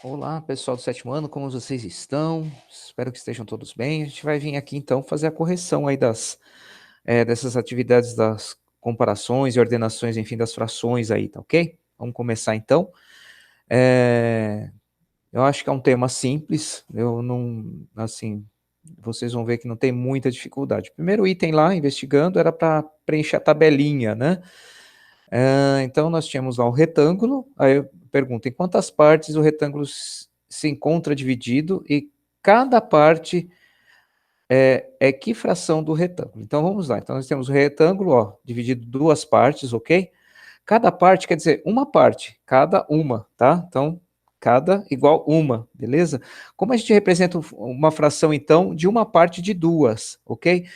Olá, pessoal do sétimo ano, como vocês estão? Espero que estejam todos bem. A gente vai vir aqui então fazer a correção aí dessas atividades das comparações e ordenações, enfim, das frações aí, tá ok? Vamos começar então. Eu acho que é um tema simples, eu não, assim, vocês vão ver que não tem muita dificuldade. O primeiro item lá, investigando, era para preencher a tabelinha, né? Então, nós tínhamos lá o retângulo, aí eu pergunto, em quantas partes o retângulo se encontra dividido e cada parte é que fração do retângulo? Então, vamos lá. Então, nós temos o retângulo, ó, dividido em duas partes, ok? Cada parte quer dizer uma parte, cada uma, tá? Então, cada igual uma, beleza? Como a gente representa uma fração, então, de uma parte de duas, ok?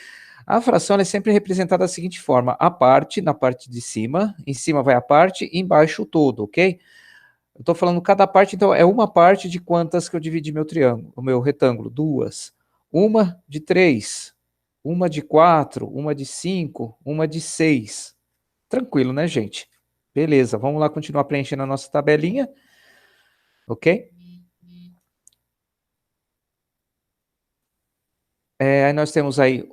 A fração é sempre representada da seguinte forma: a parte na parte de cima, em cima vai a parte, e embaixo o todo, ok? Eu estou falando cada parte, então é uma parte de quantas que eu dividi meu triângulo, o meu retângulo? Duas. Uma de três, uma de quatro, uma de cinco, uma de seis. Tranquilo, né, gente? Beleza, vamos lá continuar preenchendo a nossa tabelinha, ok? Aí nós temos aí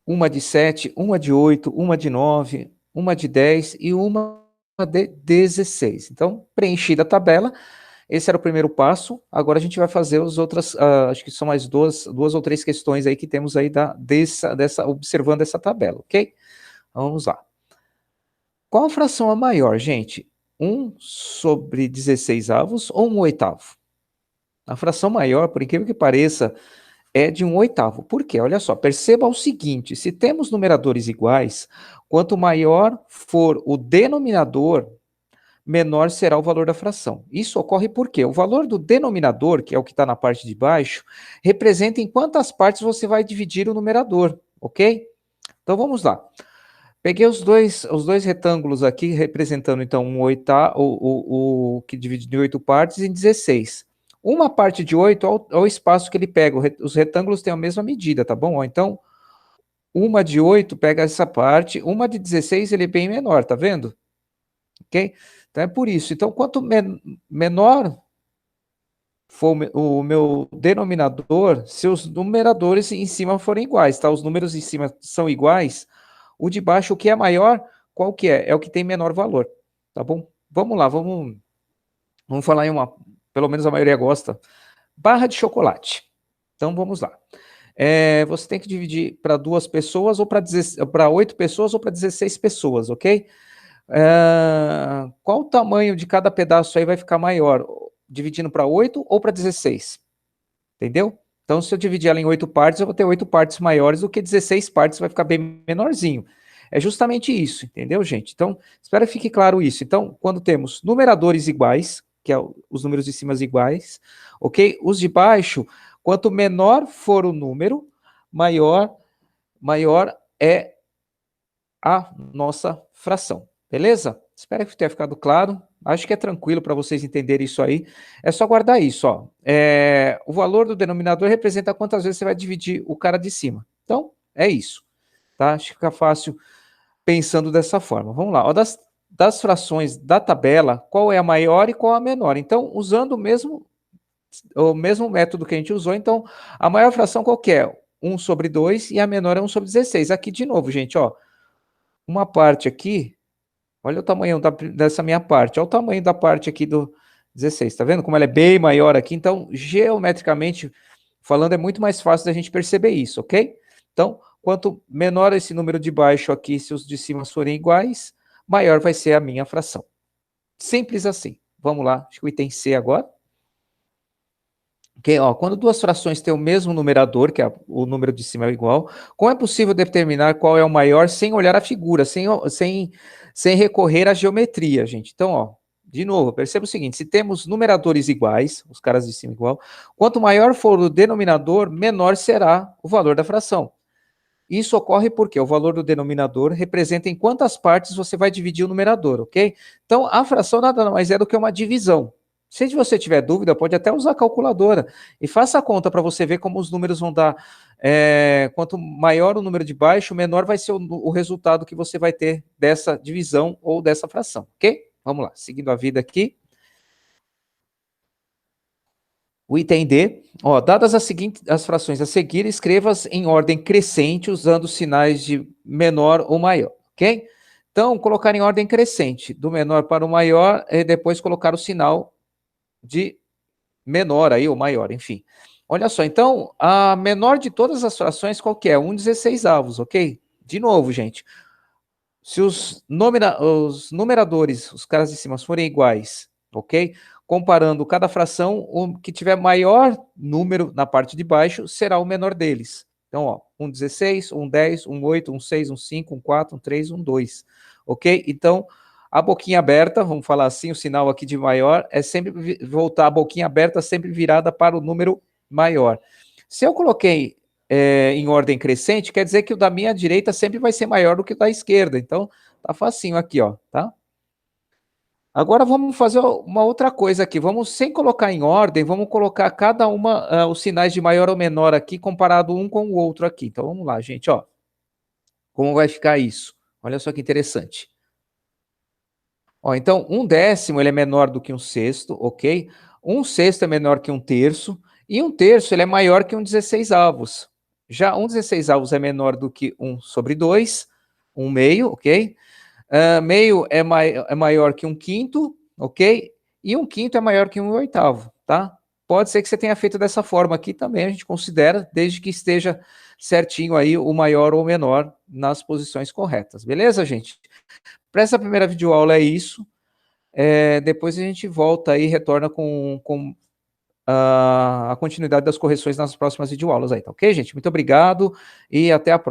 uma de 7, uma de 8, uma de 9, uma de 10 e uma de 16. Então, preenchida a tabela, esse era o primeiro passo. Agora a gente vai fazer as outras, acho que são mais duas ou três questões aí que temos aí observando essa tabela, ok? Vamos lá. Qual a fração a maior, gente? 1/16 ou 1/8? A fração maior, por incrível que pareça, é de 1/8. Por quê? Olha só, perceba o seguinte: se temos numeradores iguais, quanto maior for o denominador, menor será o valor da fração. Isso ocorre porque o valor do denominador, que é o que está na parte de baixo, representa em quantas partes você vai dividir o numerador, ok? Então vamos lá. Peguei os dois retângulos aqui, representando então um oitavo, o que divide em 8 partes, em 16. Uma parte de 8 é o espaço que ele pega. Os retângulos têm a mesma medida, tá bom? Então, uma de 8 pega essa parte, uma de 16 ele é bem menor, tá vendo? Ok? Então é por isso. Então, quanto menor for o meu denominador, se os numeradores em cima forem iguais, tá? Os números em cima são iguais, o de baixo, o que é maior, qual que é? É o que tem menor valor, tá bom? Vamos lá, vamos falar em uma, pelo menos a maioria gosta, barra de chocolate. Então vamos lá. Você tem que dividir para 2 pessoas, ou para 8 pessoas, ou para 16 pessoas, ok? Qual o tamanho de cada pedaço aí vai ficar maior? Dividindo para 8 ou para 16? Entendeu? Então, se eu dividir ela em 8 partes, eu vou ter 8 partes maiores do que 16 partes, vai ficar bem menorzinho. É justamente isso, entendeu, gente? Então, espero que fique claro isso. Então, quando temos numeradores iguais, que é os números de cima iguais, ok? Os de baixo, quanto menor for o número, maior é a nossa fração, beleza? Espero que tenha ficado claro. Acho que é tranquilo para vocês entenderem isso aí. É só guardar isso, ó. O valor do denominador representa quantas vezes você vai dividir o cara de cima. Então, é isso, tá? Acho que fica fácil pensando dessa forma. Vamos lá. Ó, das frações da tabela, qual é a maior e qual a menor? Então, usando o mesmo método que a gente usou, então, a maior fração qual que é? 1/2 e a menor é 1/16. Aqui de novo, gente, ó. Uma parte aqui, olha o tamanho dessa minha parte, olha o tamanho da parte aqui do 16, tá vendo como ela é bem maior aqui? Então, geometricamente falando, é muito mais fácil da gente perceber isso, ok? Então, quanto menor esse número de baixo aqui, se os de cima forem iguais, maior vai ser a minha fração. Simples assim. Vamos lá, acho que o item C agora. Okay, ó, quando duas frações têm o mesmo numerador, que é o número de cima é igual, como é possível determinar qual é o maior sem olhar a figura, sem recorrer à geometria, gente? Então, ó, de novo, perceba o seguinte: se temos numeradores iguais, os caras de cima igual, quanto maior for o denominador, menor será o valor da fração. Isso ocorre porque o valor do denominador representa em quantas partes você vai dividir o numerador, ok? Então, a fração nada mais é do que uma divisão. Se você tiver dúvida, pode até usar a calculadora e faça a conta para você ver como os números vão dar. Quanto maior o número de baixo, menor vai ser o resultado que você vai ter dessa divisão ou dessa fração, ok? Vamos lá, seguindo a vida aqui. O item D, ó, dadas as frações a seguir, escreva-as em ordem crescente, usando sinais de menor ou maior, ok? Então, colocar em ordem crescente, do menor para o maior, e depois colocar o sinal de menor aí, ou maior, enfim. Olha só, então, a menor de todas as frações, qual que é? 1/16, ok? De novo, gente, se os numeradores, os caras de cima, forem iguais, ok? Comparando cada fração, o que tiver maior número na parte de baixo será o menor deles. Então, ó, 1/16, 1/10, 1/8, 1/6, 1/5, 1/4, 1/3, 1/2, ok? Então, a boquinha aberta, vamos falar assim, o sinal aqui de maior, é sempre voltar a boquinha aberta, sempre virada para o número maior. Se eu coloquei em ordem crescente, quer dizer que o da minha direita sempre vai ser maior do que o da esquerda. Então, tá facinho aqui, ó, tá? Agora vamos fazer uma outra coisa aqui. Vamos, sem colocar em ordem, vamos colocar cada uma, os sinais de maior ou menor aqui, comparado um com o outro aqui. Então, vamos lá, gente, ó. Como vai ficar isso? Olha só que interessante. Ó, então, 1/10 ele é menor do que 1/6, ok? 1/6 é menor que 1/3, e 1/3 ele é maior que 1/16. Já 1/16 é menor do que 1/2, 1/2, ok? Meio é maior que 1/5, ok? E 1/5 é maior que 1/8, tá? Pode ser que você tenha feito dessa forma aqui também, a gente considera, desde que esteja certinho aí o maior ou o menor nas posições corretas, beleza, gente? Para essa primeira videoaula é isso. Depois a gente volta aí e retorna com a continuidade das correções nas próximas videoaulas aí, tá ok, gente? Muito obrigado e até a próxima.